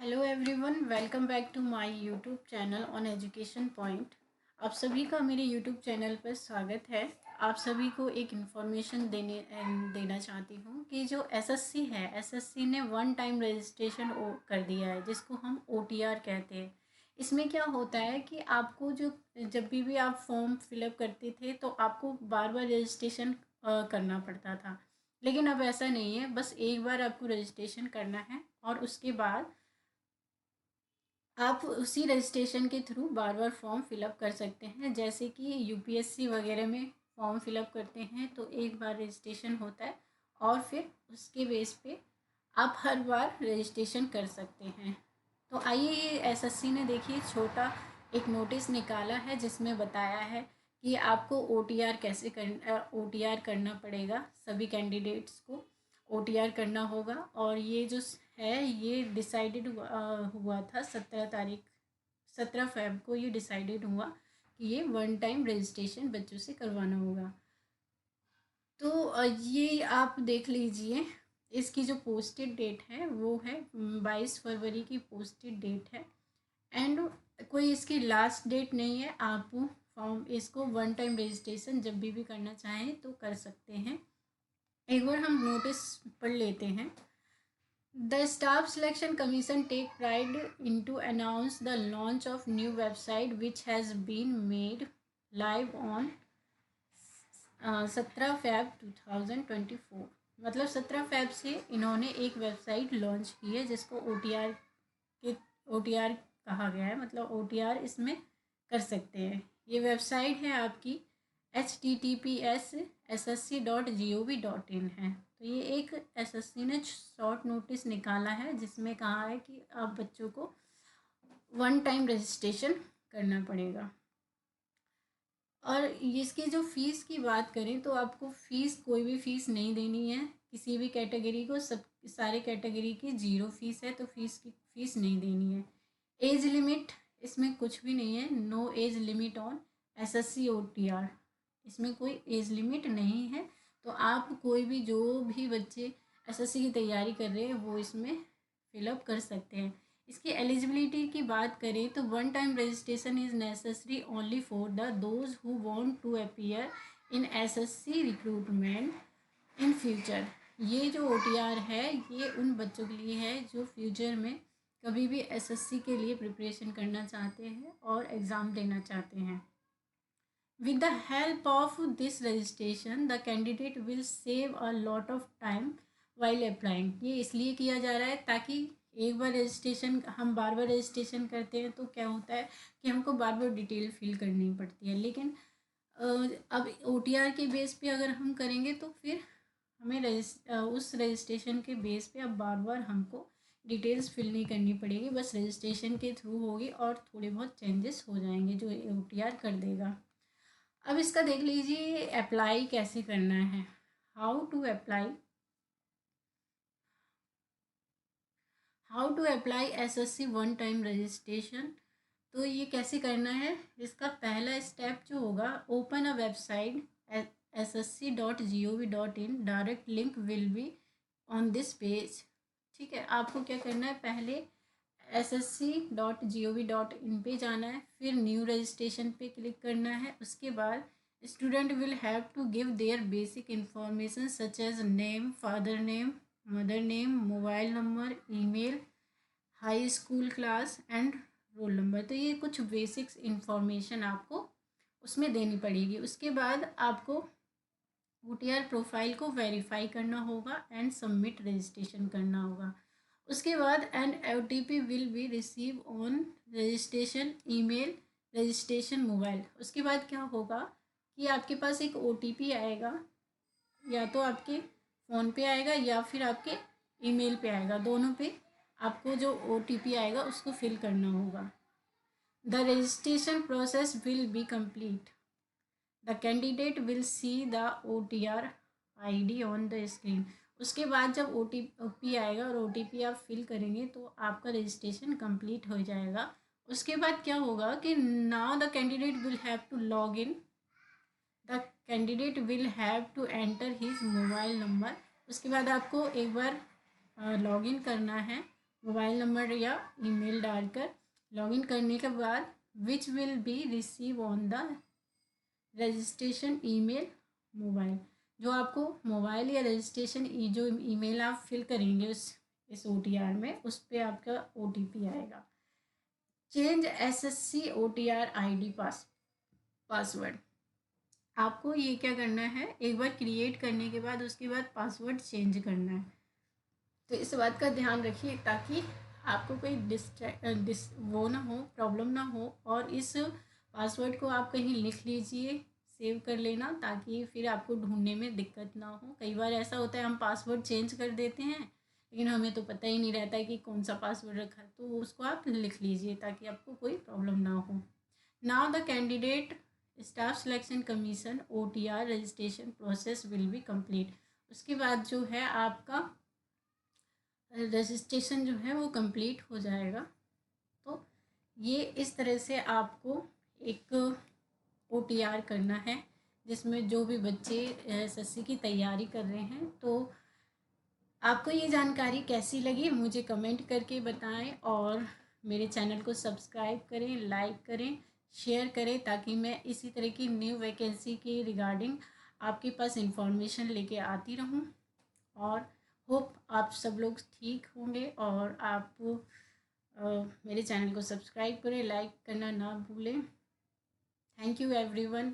Hello everyone, welcome back to my YouTube channel on education point. आप सभी का मेरे यूट्यूब चैनल पर स्वागत है। आप सभी को एक इन्फॉर्मेशन देना चाहती हूँ कि जो एसएससी है, एसएससी ने वन टाइम रजिस्ट्रेशन कर दिया है, जिसको हम ओटीआर कहते हैं। इसमें क्या होता है कि आपको जो जब भी आप फॉर्म फिलअप करते थे तो आपको बार बार रजिस्ट्रेशन करना पड़ता था, लेकिन अब ऐसा नहीं है। बस एक बार आपको रजिस्ट्रेशन करना है और उसके बाद आप उसी रजिस्ट्रेशन के थ्रू बार बार फॉर्म फिलअप कर सकते हैं। जैसे कि यूपीएससी वगैरह में फॉर्म फिलअप करते हैं तो एक बार रजिस्ट्रेशन होता है और फिर उसके बेस पे आप हर बार रजिस्ट्रेशन कर सकते हैं। तो आइए, ये एसएससी ने देखिए छोटा एक नोटिस निकाला है जिसमें बताया है कि आपको ओटीआर कैसे करना पड़ेगा। सभी कैंडिडेट्स को ओटीआर करना होगा और ये जो है ये डिसाइडेड हुआ था 17 फेब को। ये डिसाइडेड हुआ कि ये वन टाइम रजिस्ट्रेशन बच्चों से करवाना होगा। तो ये आप देख लीजिए, इसकी जो पोस्टेड डेट है वो है 22 फरवरी की पोस्टेड डेट है। एंड कोई इसकी लास्ट डेट नहीं है। आप फॉर्म इसको वन टाइम रजिस्ट्रेशन जब भी करना चाहें तो कर सकते हैं। एक बार हम नोटिस पढ़ लेते हैं। The Staff Selection Commission take pride into announce the launch of new website which has been made live on 17 Feb 2024। मतलब 17 फेब से इन्होंने एक वेबसाइट लॉन्च की है जिसको ओटीआर कहा गया है। मतलब ओटीआर इसमें कर सकते हैं। ये वेबसाइट है आपकी https://ssc.gov.in है। तो ये एक एसएससी ने शॉर्ट नोटिस निकाला है जिसमें कहा है कि आप बच्चों को वन टाइम रजिस्ट्रेशन करना पड़ेगा। और इसकी जो फ़ीस की बात करें तो आपको फ़ीस कोई भी फ़ीस नहीं देनी है किसी भी कैटेगरी को। सब सारे कैटेगरी की ज़ीरो फ़ीस है, तो फ़ीस नहीं देनी है। एज लिमिट इसमें कुछ भी नहीं है। No age limit on SSC OTR. इसमें कोई एज लिमिट नहीं है। तो आप कोई भी जो भी बच्चे एसएससी की तैयारी कर रहे हैं वो इसमें फिलअप कर सकते हैं। इसकी एलिजिबिलिटी की बात करें तो one time registration is necessary only for the those who want to appear in SSC recruitment in future. ये जो ओटीआर है ये उन बच्चों के लिए है जो फ्यूचर में कभी भी एसएससी के लिए प्रिपरेशन करना चाहते हैं और एग्ज़ाम देना चाहते हैं। With the help of this registration, the candidate will save a lot of time while applying। ये इसलिए किया जा रहा है ताकि एक बार रजिस्ट्रेशन हम बार बार रजिस्ट्रेशन करते हैं तो क्या होता है कि हमको बार बार डिटेल फिल करनी पड़ती है। लेकिन अब ओटीआर के बेस पे अगर हम करेंगे तो फिर हमें उस रजिस्ट्रेशन के बेस पे अब बार बार हमको डिटेल्स फिल नहीं करनी पड़ेगी। बस रजिस्ट्रेशन के थ्रू होगी और थोड़े बहुत चेंजेस हो जाएंगे जो ओटीआर कर देगा। अब इसका देख लीजिए अप्लाई कैसे करना है। How to apply SSC one time registration. तो ये कैसे करना है, इसका पहला स्टेप जो होगा, open a website ssc.gov.in। Direct link will be on this page. ठीक है, आपको क्या करना है, पहले ssc.gov.in पे जाना है, फिर न्यू रजिस्ट्रेशन पे क्लिक करना है। उसके बाद student will have to give their basic information such as name, father name, mother name, mobile number, email, high school class and roll number. तो ये कुछ बेसिक्स इंफॉर्मेशन आपको उसमें देनी पड़ेगी। उसके बाद आपको ओटीआर प्रोफाइल को वेरीफाई करना होगा एंड सबमिट रजिस्ट्रेशन करना होगा। उसके बाद an OTP will be receive on registration email, registration mobile. उसके बाद क्या होगा कि आपके पास एक ओटीपी आएगा, या तो आपके फ़ोन पे आएगा या फिर आपके ईमेल पे आएगा। दोनों पे आपको जो ओटीपी आएगा उसको फिल करना होगा। The registration process will be complete. The candidate will see the OTR ID on the screen. उसके बाद जब OTP आएगा और OTP आप फिल करेंगे तो आपका रजिस्ट्रेशन कंप्लीट हो जाएगा। उसके बाद क्या होगा कि now the candidate will have to log in. The candidate will have to enter his mobile number. उसके बाद आपको एक बार लॉगिन करना है मोबाइल नंबर या ईमेल डालकर लॉगिन करने के बाद which will be receive on the registration email mobile, जो आपको मोबाइल या रजिस्ट्रेशन जो ईमेल आप फिल करेंगे इस OTR में, उस पर आपका OTP आएगा। Change SSC OTR ID password. आपको ये क्या करना है, एक बार क्रिएट करने के बाद उसके बाद पासवर्ड चेंज करना है। तो इस बात का ध्यान रखिए ताकि आपको कोई वो ना हो, प्रॉब्लम ना हो। और इस पासवर्ड को आप कहीं लिख लीजिए, सेव कर लेना, ताकि फिर आपको ढूंढने में दिक्कत ना हो। कई बार ऐसा होता है हम पासवर्ड चेंज कर देते हैं लेकिन हमें तो पता ही नहीं रहता है कि कौन सा पासवर्ड रखा है, तो उसको आप लिख लीजिए ताकि आपको कोई प्रॉब्लम ना हो। Now the candidate staff selection commission OTR registration process will be complete. उसके बाद जो है आपका रजिस्ट्रेशन जो है वो कंप्लीट हो जाएगा। तो ये इस तरह से आपको एक OTR करना है, जिसमें जो भी बच्चे SSC की तैयारी कर रहे हैं। तो आपको ये जानकारी कैसी लगी मुझे कमेंट करके बताएं, और मेरे चैनल को सब्सक्राइब करें, लाइक करें, शेयर करें, ताकि मैं इसी तरह की न्यू वैकेंसी के रिगार्डिंग आपके पास इंफॉर्मेशन लेके आती रहूं। और होप आप सब लोग ठीक होंगे, और आप मेरे चैनल को सब्सक्राइब करें, लाइक करना ना भूलें। Thank you everyone.